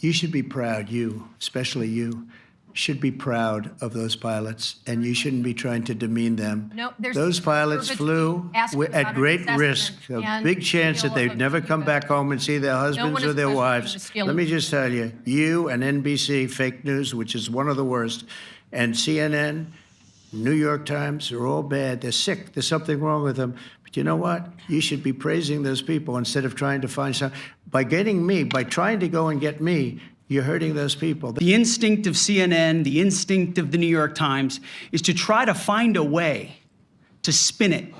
you should be proud, you, especially you, should be proud of those pilots, and you shouldn't be trying to demean them. No, those pilots flew at great risk, a big chance that they'd never come back home and see their husbands or their wives. Let me just tell you, you and NBC, fake news, which is one of the worst, and CNN, New York Times, are all bad. They're sick. There's something wrong with them. But you know what? You should be praising those people instead of trying to find some. By trying to go and get me, you're hurting those people. The instinct of CNN, the instinct of the New York Times, is to try to find a way to spin it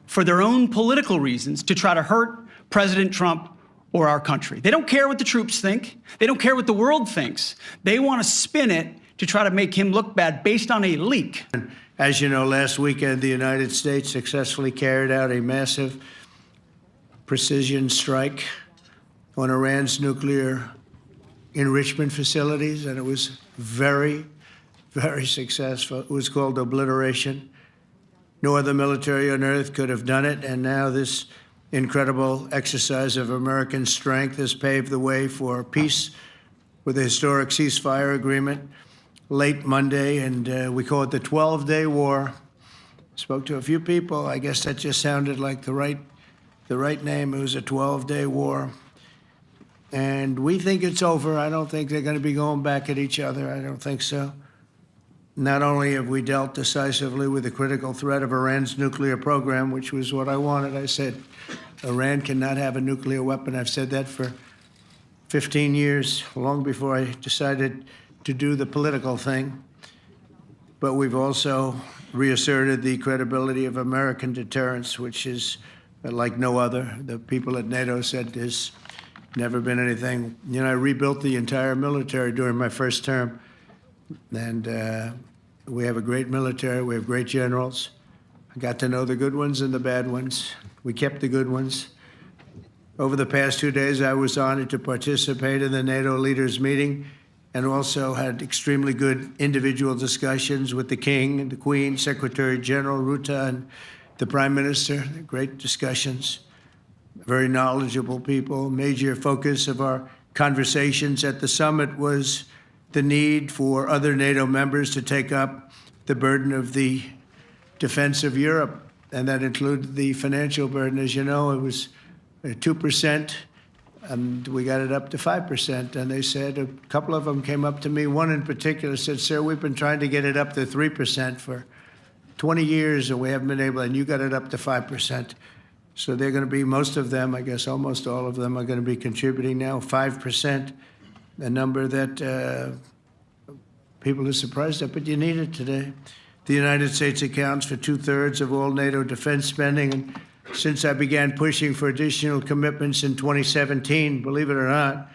for their own political reasons, to try to hurt President Trump or our country. They don't care what the troops think. They don't care what the world thinks. They want to spin it to try to make him look bad based on a leak. As you know, last weekend, the United States successfully carried out a massive precision strike on Iran's nuclear enrichment facilities, and it was very, very successful. It was called obliteration. No other military on earth could have done it, and now this incredible exercise of American strength has paved the way for peace with a historic ceasefire agreement late Monday, and we call it the 12-day war. Spoke to a few people. I guess that just sounded like the right name. It was a 12-day war. And we think it's over. I don't think they're going to be going back at each other. I don't think so. Not only have we dealt decisively with the critical threat of Iran's nuclear program, which was what I wanted. I said, Iran cannot have a nuclear weapon. I've said that for 15 years, long before I decided to do the political thing. But we've also reasserted the credibility of American deterrence, which is like no other. The people at NATO said there's never been anything. You know, I rebuilt the entire military during my first term. And we have a great military. We have great generals. I got to know the good ones and the bad ones. We kept the good ones. Over the past 2 days, I was honored to participate in the NATO leaders meeting and also had extremely good individual discussions with the King and the Queen, Secretary General Rutte, and the Prime Minister. Great discussions. Very knowledgeable people. Major focus of our conversations at the summit was the need for other NATO members to take up the burden of the defense of Europe, and that included the financial burden. As you know, it was 2%, and we got it up to 5%. And they said, a couple of them came up to me. One in particular said, "Sir, we've been trying to get it up to 3% for 20 years, and we haven't been able, and you got it up to 5%. So they're going to be, most of them, I guess almost all of them, are going to be contributing now 5%, a number that people are surprised at, but you need it today. The United States accounts for 2/3 of all NATO defense spending, and since I began pushing for additional commitments in 2017, believe it or not,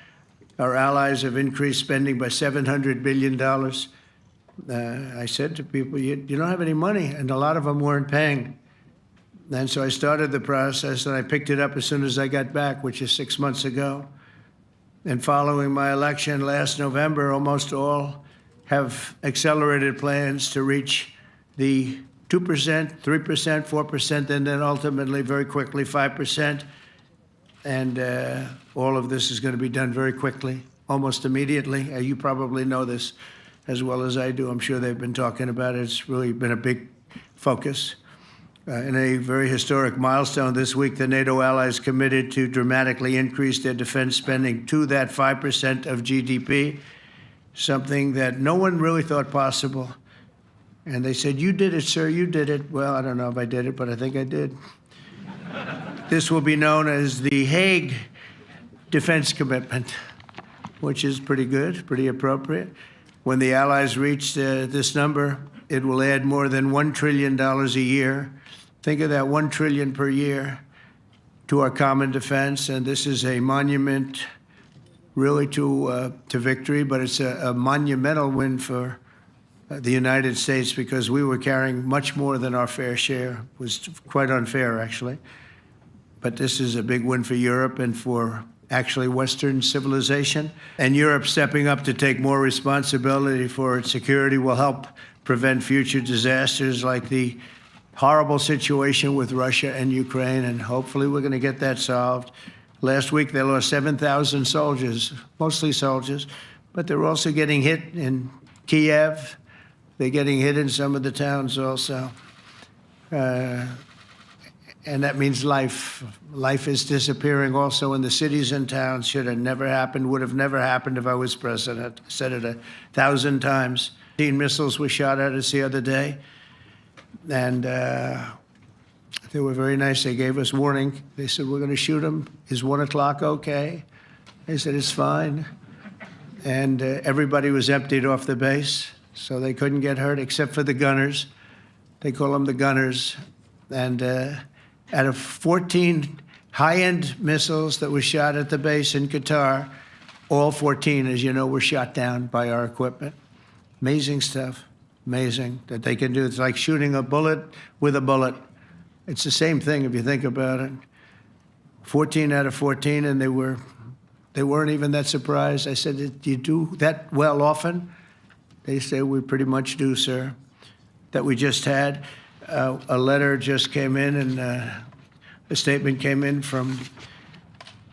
our allies have increased spending by $700 billion. I said to people, you don't have any money, and a lot of them weren't paying. And so I started the process, and I picked it up as soon as I got back, which is 6 months ago. And following my election last November, almost all have accelerated plans to reach the 2%, 3%, 4%, and then ultimately, very quickly, 5%. And all of this is going to be done very quickly, almost immediately. You probably know this as well as I do. I'm sure they've been talking about it. It's really been a big focus. In a very historic milestone this week, the NATO allies committed to dramatically increase their defense spending to that 5% of GDP, something that no one really thought possible. And they said, "You did it, sir, you did it." Well, I don't know if I did it, but I think I did. This will be known as the Hague Defense Commitment, which is pretty good, pretty appropriate. When the allies reach this number, it will add more than $1 trillion a year. Think of that, $1 trillion per year to our common defense. And this is a monument really to victory, but it's a monumental win for the United States, because we were carrying much more than our fair share. It was quite unfair, actually. But this is a big win for Europe and for actually Western civilization. And Europe stepping up to take more responsibility for its security will help prevent future disasters like the horrible situation with Russia and Ukraine, and hopefully we're going to get that solved. Last week, they lost 7,000 soldiers, mostly soldiers, but they're also getting hit in Kiev. They're getting hit in some of the towns also. And that means life. Life is disappearing also in the cities and towns. Should have never happened, would have never happened if I was president. I said it 1,000 times. 15 missiles were shot at us the other day. And they were very nice. They gave us warning. They said, we're going to shoot them. Is 1 o'clock okay? They said, it's fine. And everybody was emptied off the base, so they couldn't get hurt except for the gunners. They call them the gunners. And out of 14 high-end missiles that were shot at the base in Qatar, all 14, as you know, were shot down by our equipment. Amazing stuff. Amazing that they can do. It's like shooting a bullet with a bullet. It's the same thing if you think about it. 14 out of 14, and they weren't even that surprised. I said, do you do that well often? They say, we pretty much do, sir. That we just had. A letter just came in, and a statement came in from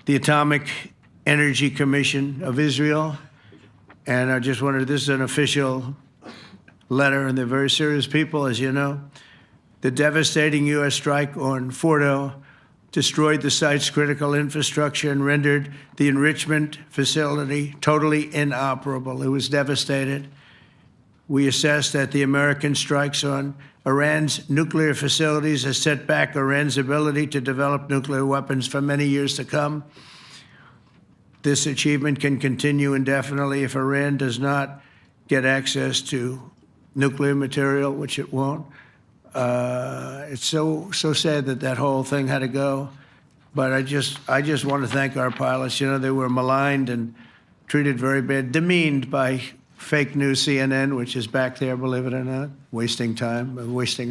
the Atomic Energy Commission of Israel. And I just wondered, this is an official letter, and they're very serious people, as you know. The devastating U.S. strike on Fordo destroyed the site's critical infrastructure and rendered the enrichment facility totally inoperable. It was devastated. We assess that the American strikes on Iran's nuclear facilities has set back Iran's ability to develop nuclear weapons for many years to come. This achievement can continue indefinitely if Iran does not get access to nuclear material, which it won't. It's so sad that that whole thing had to go. But I just want to thank our pilots. You know, they were maligned and treated very bad, demeaned by fake news CNN, which is back there, believe it or not, wasting time,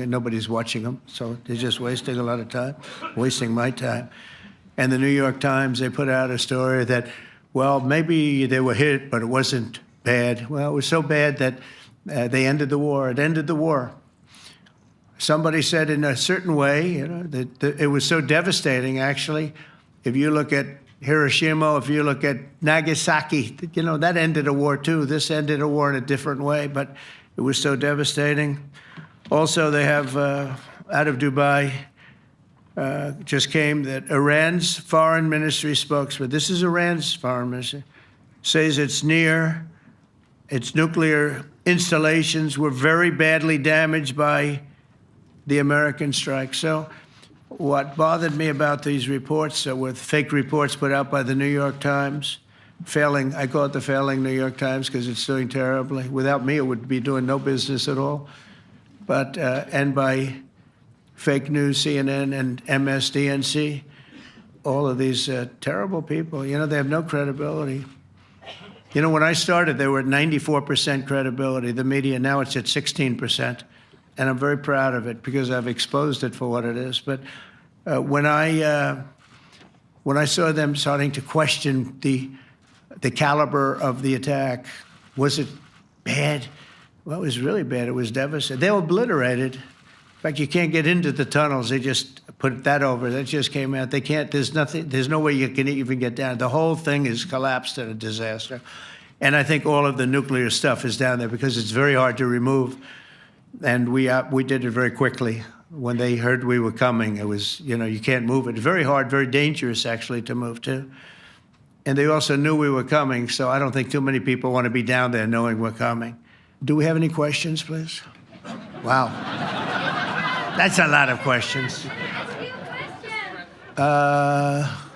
nobody's watching them, so they're just wasting a lot of time, wasting my time. And the New York Times, they put out a story that, well, maybe they were hit, but it wasn't bad. Well, it was so bad that they ended the war. It ended the war. Somebody said in a certain way, you know, that it was so devastating, actually. If you look at Hiroshima, if you look at Nagasaki, you know, that ended a war too. This ended a war in a different way, but it was so devastating. Also, they have, out of Dubai, just came that Iran's foreign ministry spokesman, this is Iran's foreign ministry, says its nuclear installations were very badly damaged by the American strike. So what bothered me about these reports were fake reports put out by the New York Times, I call it the failing New York Times because it's doing terribly. Without me, it would be doing no business at all. But, and by fake news, CNN and MSDNC, all of these terrible people, you know, they have no credibility. You know, when I started, they were at 94% credibility, the media. Now it's at 16%. And I'm very proud of it because I've exposed it for what it is. But when I saw them starting to question the caliber of the attack, was it bad? Well, it was really bad. It was devastating. They were obliterated. In fact, you can't get into the tunnels. They just put that over. That just came out. They can't. There's nothing. There's no way you can even get down. The whole thing is collapsed in a disaster. And I think all of the nuclear stuff is down there because it's very hard to remove. And we did it very quickly. When they heard we were coming, it was, you know, you can't move it. Very hard, very dangerous, actually, to move to. And they also knew we were coming, so I don't think too many people want to be down there knowing we're coming. Do we have any questions, please? Wow. That's a lot of questions.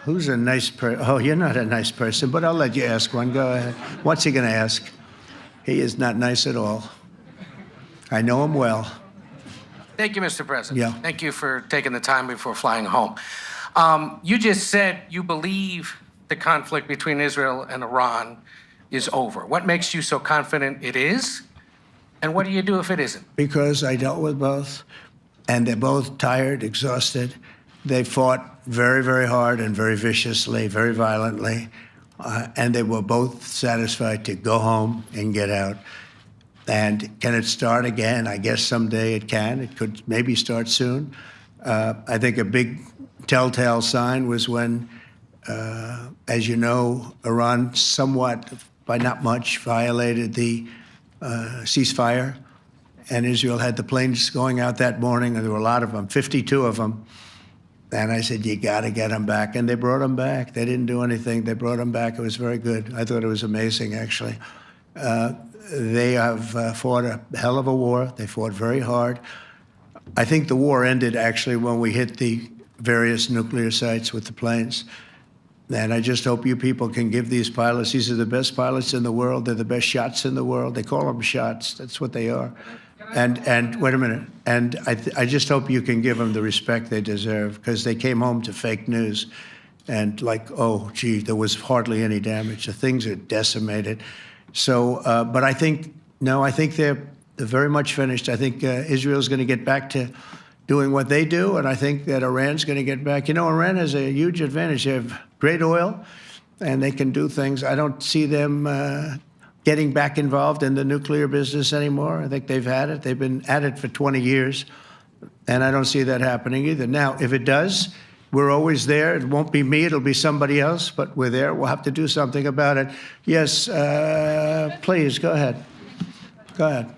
Who's a nice person? Oh, you're not a nice person, but I'll let you ask one. Go ahead. What's he going to ask? He is not nice at all. I know him well. Thank you, Mr. President. Yeah. Thank you for taking the time before flying home. You just said you believe the conflict between Israel and Iran is over. What makes you so confident it is? And what do you do if it isn't? Because I dealt with both, and they're both tired, exhausted. They fought very, very hard and very viciously, very violently, and they were both satisfied to go home and get out. And can it start again? I guess someday it can. It could maybe start soon. I think a big telltale sign was when As you know, Iran somewhat, by not much, violated the ceasefire, and Israel had the planes going out that morning, and there were a lot of them, 52 of them. And I said, you got to get them back. And they brought them back. They didn't do anything. They brought them back. It was very good. I thought it was amazing, actually. They have fought a hell of a war. They fought very hard. I think the war ended, actually, when we hit the various nuclear sites with the planes. And I just hope you people can give these pilots, these are the best pilots in the world. They're the best shots in the world. They call them shots. That's what they are. And wait a minute. And I just hope you can give them the respect they deserve, because they came home to fake news. And like, oh, gee, there was hardly any damage. The things are decimated. So, but I think, no, I think they're very much finished. I think Israel's going to get back to doing what they do, and I think that Iran's going to get back. You know, Iran has a huge advantage. They have great oil, and they can do things. I don't see them getting back involved in the nuclear business anymore. I think they've had it. They've been at it for 20 years, and I don't see that happening either. Now, if it does, we're always there. It won't be me. It'll be somebody else, but we're there. We'll have to do something about it. Yes, please, go ahead. Go ahead.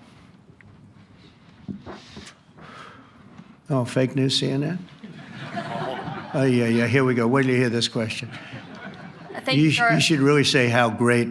Oh, fake news CNN? Oh, yeah, here we go. Wait till you hear this question. You should really say how great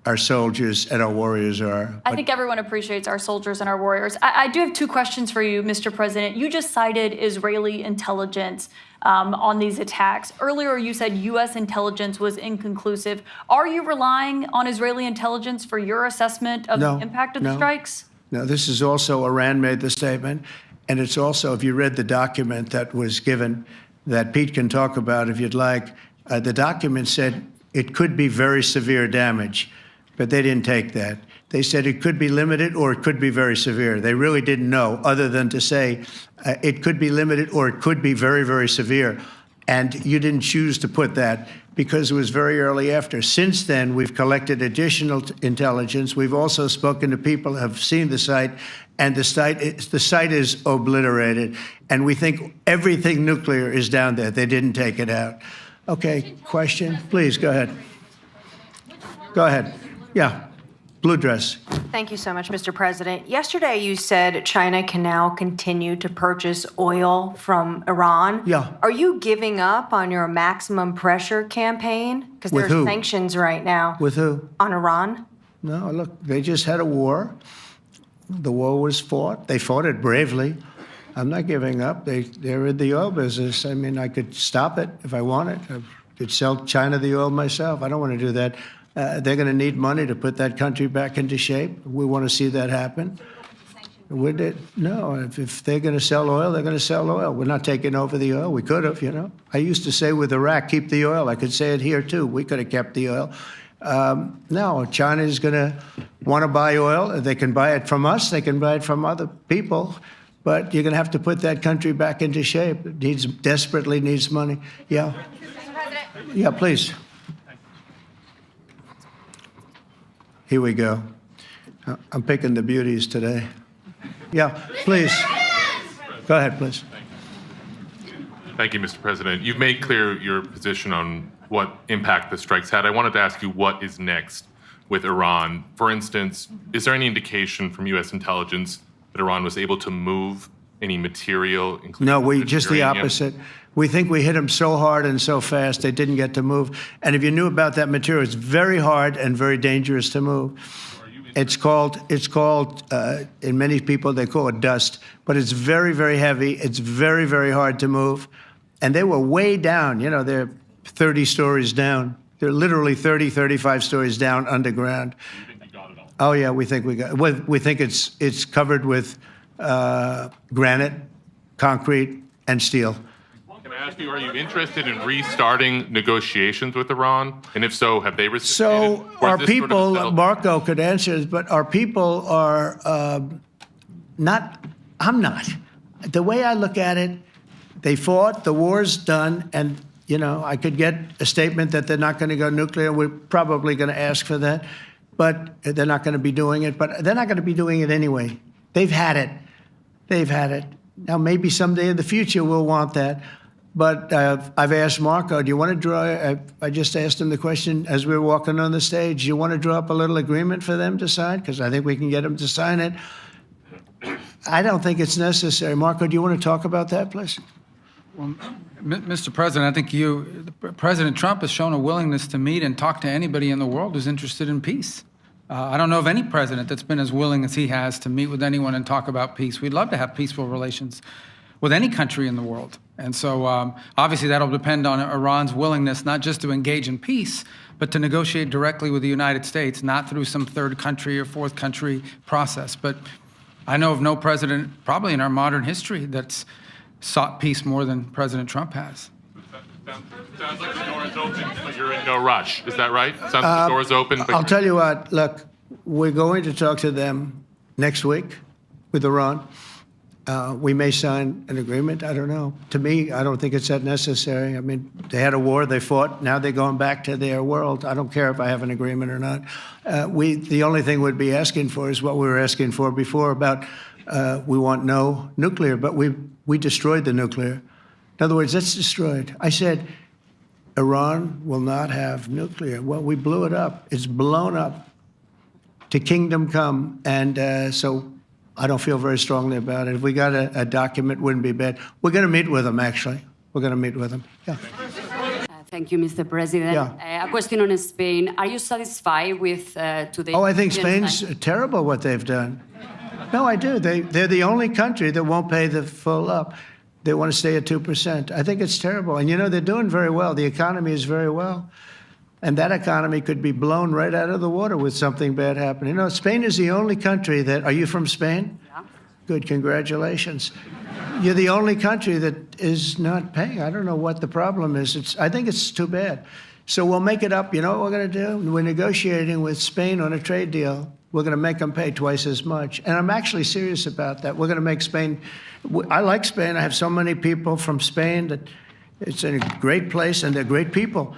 our soldiers and our warriors are. I think everyone appreciates our soldiers and our warriors. I do have two questions for you, Mr. President. You just cited Israeli intelligence on these attacks. Earlier, you said U.S. intelligence was inconclusive. Are you relying on Israeli intelligence for your assessment of the impact of the strikes? No, this is also, Iran made the statement. And it's also, if you read the document that was given, that Pete can talk about if you'd like, the document said it could be very severe damage, but they didn't take that. They said it could be limited or it could be very severe. They really didn't know, other than to say it could be limited or it could be very, very severe. And you didn't choose to put that because it was very early after. Since then, we've collected additional intelligence. We've also spoken to people who have seen the site, and the site is obliterated. And we think everything nuclear is down there. They didn't take it out. Okay, question? Please, go ahead. Go ahead. Yeah, blue dress. Thank you so much, Mr. President. Yesterday, you said China can now continue to purchase oil from Iran. Yeah. Are you giving up on your maximum pressure campaign? Because there are sanctions right now. With who? On Iran. No, look, they just had a war. The war was fought. They fought it bravely. I'm not giving up. They're in the oil business. I mean, I could stop it if I wanted. I could sell China the oil myself. I don't want to do that. They're going to need money to put that country back into shape. We want to see that happen. Would it? No, if they're going to sell oil, they're going to sell oil. We're not taking over the oil. We could have, you know. I used to say with Iraq, keep the oil. I could say it here, too. We could have kept the oil. No, China is going to want to buy oil. They can buy it from us. They can buy it from other people. But you're going to have to put that country back into shape. It desperately needs money. Yeah. Yeah, please. Here we go. I'm picking the beauties today. Yeah, please. Go ahead, please. Thank you, Mr. President. You've made clear your position on what impact the strikes had. I wanted to ask you what is next with Iran. For instance, is there any indication from U.S. intelligence that Iran was able to move any material, including No, just the opposite. We think we hit them so hard and so fast they didn't get to move. And if you knew about that material, it's very hard and very dangerous to move. It's called, in many people, they call it dust, but it's very, very heavy. It's very, very hard to move. And they were way down. You know, they're 30 stories down. They're literally 30, 35 stories down underground. You think you got it all? Oh, yeah, we think we got it. We think it's covered with granite, concrete, and steel. Can I ask you, are you interested in restarting negotiations with Iran? And if so, have they reciprocated? So our people, Marco could answer this, but our people are not, I'm not. The way I look at it, they fought, the war's done, and, you know, I could get a statement that they're not going to go nuclear. We're probably going to ask for that, but they're not going to be doing it. But they're not going to be doing it anyway. They've had it. They've had it. Now, maybe someday in the future we'll want that. But I've asked Marco, do you want to draw, I just asked him the question as we were walking on the stage, do you want to draw up a little agreement for them to sign? Because I think we can get them to sign it. I don't think it's necessary. Marco, do you want to talk about that, please? Well, Mr. President, I think President Trump has shown a willingness to meet and talk to anybody in the world who's interested in peace. I don't know of any president that's been as willing as he has to meet with anyone and talk about peace. We'd love to have peaceful relations with any country in the world. And so obviously that'll depend on Iran's willingness not just to engage in peace, but to negotiate directly with the United States, not through some third country or fourth country process. But I know of no president, probably in our modern history, that's sought peace more than President Trump has. Sounds like the door is open, but you're in no rush. Is that right? Sounds like the door is open, but I'll tell you what, look, we're going to talk to them next week with Iran. We may sign an agreement. I don't know. To me, I don't think it's that necessary. I mean, they had a war, they fought. Now they're going back to their world. I don't care if I have an agreement or not. The only thing we'd be asking for is what we were asking for before about we want no nuclear, but we destroyed the nuclear. In other words, that's destroyed. I said, Iran will not have nuclear. Well, we blew it up. It's blown up to kingdom come. And so I don't feel very strongly about it. If we got a document, wouldn't be bad. We're going to meet with them, actually. We're going to meet with them. Yeah. Thank you, Mr. President. Yeah. A question on Spain. Are you satisfied with today? Oh, I think Spain's terrible what they've done. No, I do. They're the only country that won't pay the full up. They want to stay at 2%. I think it's terrible. And, you know, they're doing very well. The economy is very well. And that economy could be blown right out of the water with something bad happening. You know, Spain is the only country that... Are you from Spain? Yeah. Good, congratulations. You're the only country that is not paying. I don't know what the problem is. I think it's too bad. So we'll make it up. You know what we're going to do? We're negotiating with Spain on a trade deal. We're going to make them pay twice as much. And I'm actually serious about that. We're going to make Spain... I like Spain. I have so many people from Spain that it's a great place and they're great people.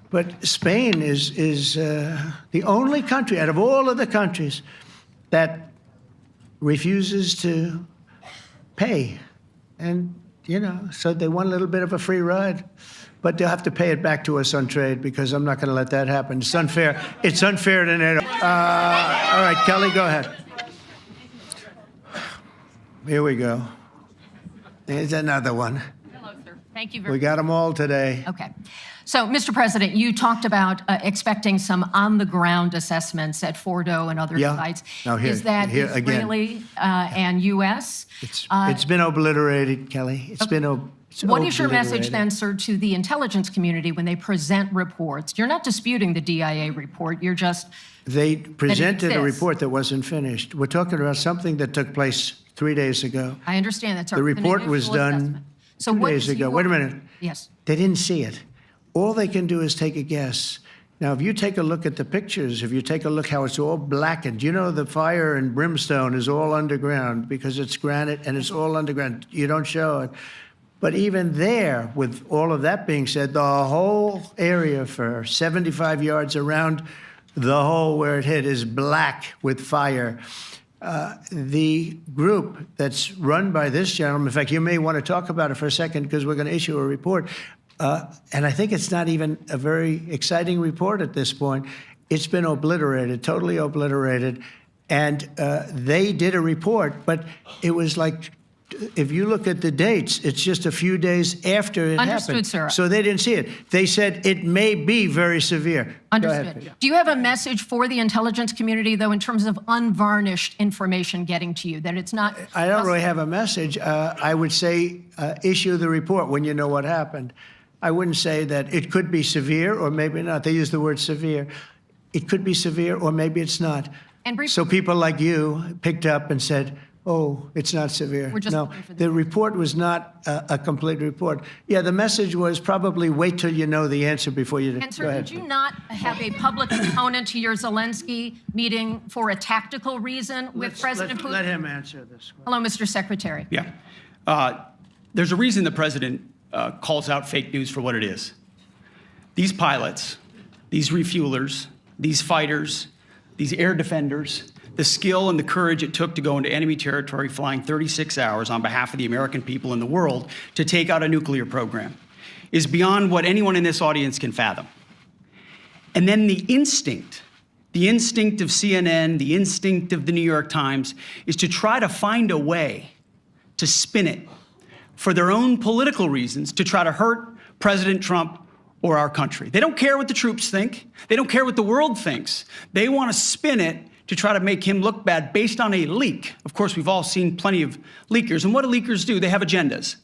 But Spain is the only country out of all of the countries that refuses to pay. And, you know, so they want a little bit of a free ride. But they'll have to pay it back to us on trade because I'm not going to let that happen. It's unfair. It's unfair to NATO. All right, Kelly, go ahead. Here we go. There's another one. Hello, sir. Thank you very We much. got them all today. Okay. So, Mr. President, you talked about expecting some on-the-ground assessments at Fordo and other Yeah. sites. Now here- Is that here again. Israeli and U.S.? It's been obliterated, Kelly. It's What is your message obliterated. then, sir, to the intelligence community when they present reports? You're not disputing the DIA report. You're just... They presented a exists. report that wasn't finished. We're talking about something that took place 3 days ago. I understand that's The report was initial done assessment. So 2 what days is ago. your- Wait a minute. Yes. They didn't see it. All they can do is take a guess. Now, if you take a look at the pictures, if you take a look how it's all blackened, you know the fire and brimstone is all underground because it's granite and it's all underground. You don't show it. But even there, with all of that being said, the whole area for 75 yards around the hole where it hit is black with fire. The group that's run by this gentleman, in fact, you may want to talk about it for a second because we're going to issue a report. And I think it's not even a very exciting report at this point. It's been obliterated, totally obliterated. And they did a report, but it was like, if you look at the dates, it's just a few days after it Understood, happened. sir. So they didn't see it. They said it may be very severe. Go ahead, Understood. Peter. Do you have a message for the intelligence community, though, in terms of unvarnished information getting to you, that it's not... I don't really have a message. I would say issue the report when you know what happened. I wouldn't say that it could be severe or maybe not. They use the word severe. It could be severe or maybe it's not. And briefly- So people like you picked up and said, oh, it's not severe. We're just no, looking for the- the report was not a complete report. Yeah, the message was probably wait till you know the answer before you... And, Go sir, ahead. did you not have a public component to your Zelensky meeting for a tactical reason with President Putin? Let him answer this one. Hello, Mr. Secretary. Yeah. There's a reason the president calls out fake news for what it is. These pilots, these refuelers, these fighters, these air defenders, the skill and the courage it took to go into enemy territory flying 36 hours on behalf of the American people and the world to take out a nuclear program is beyond what anyone in this audience can fathom. And then the instinct of CNN, the instinct of the New York Times, is to try to find a way to spin it for their own political reasons, to try to hurt President Trump or our country. They don't care what the troops think. They don't care what the world thinks. They want to spin it to try to make him look bad based on a leak. Of course, we've all seen plenty of leakers. And what do leakers do? They have agendas.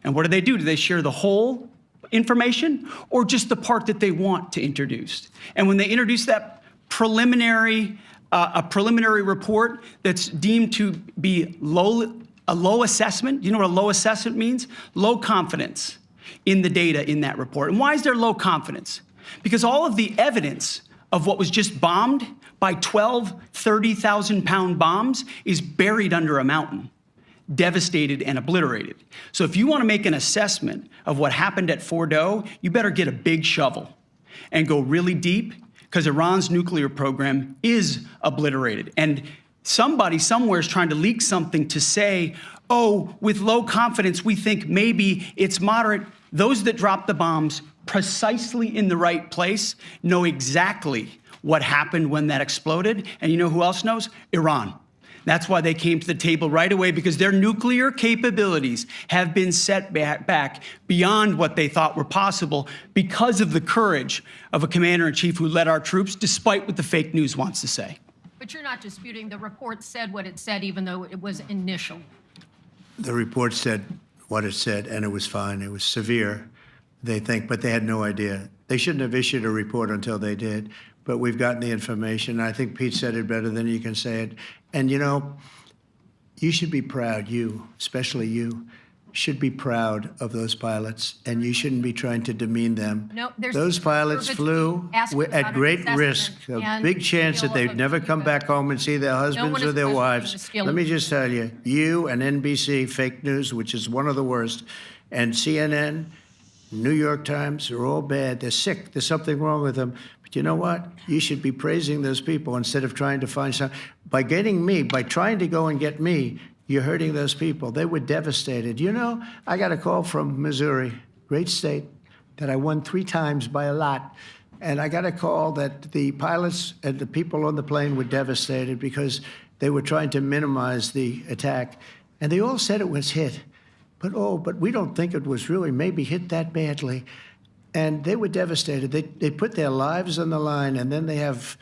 And what do? Do they share the whole information or just the part that they want to introduce? And when they introduce that preliminary report that's deemed to be a low assessment, you know what a low assessment means? Low confidence in the data in that report. And why is there low confidence? Because all of the evidence of what was just bombed by 12 30,000-pound bombs is buried under a mountain, devastated and obliterated. So if you want to make an assessment of what happened at Fordo, you better get a big shovel and go really deep, because Iran's nuclear program is obliterated. And somebody somewhere is trying to leak something to say, oh, with low confidence, we think maybe it's moderate. Those that dropped the bombs precisely in the right place know exactly what happened when that exploded. And you know who else knows? Iran. That's why they came to the table right away, because their nuclear capabilities have been set back beyond what they thought were possible because of the courage of a commander-in-chief who led our troops, despite what the fake news wants to say. But you're not disputing the report said what it said, even though it was initial. The report said what it said, and it was fine. It was severe, they think, but they had no idea. They shouldn't have issued a report until they did, but we've gotten the information. I think Pete said it better than you can say it. And, you know, you should be proud, you, especially you, should be proud of those pilots, and you shouldn't be trying to demean them. No, there's those pilots flew at great risk, a big chance that they'd never come back home and see their husbands or their wives. Let me just tell you, you and NBC, fake news, which is one of the worst, and CNN, New York Times, are all bad. They're sick. There's something wrong with them. But you know what? You should be praising those people instead of trying to find some. By getting me, by trying to go and get me, you're hurting those people. They were devastated. You know, I got a call from Missouri, great state, that I won 3 times by a lot. And I got a call that the pilots and the people on the plane were devastated because they were trying to minimize the attack. And they all said it was hit. But we don't think it was really maybe hit that badly. And they were devastated. They put their lives on the line, and then they have,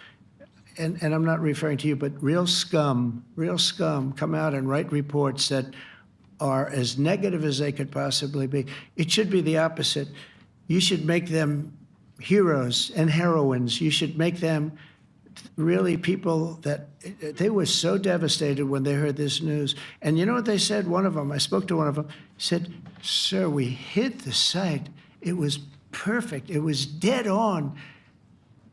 and I'm not referring to you, but real scum come out and write reports that are as negative as they could possibly be. It should be the opposite. You should make them heroes and heroines. You should make them really people that they were so devastated when they heard this news. And you know what they said? One of them, I spoke to one of them, said, "Sir, we hit the site. It was perfect. It was dead on."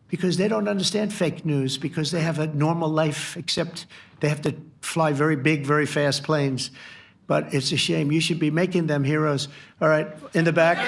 Because they don't understand fake news, because they have a normal life, except they have to fly very big, very fast planes. But it's a shame. You should be making them heroes. All right, in the back.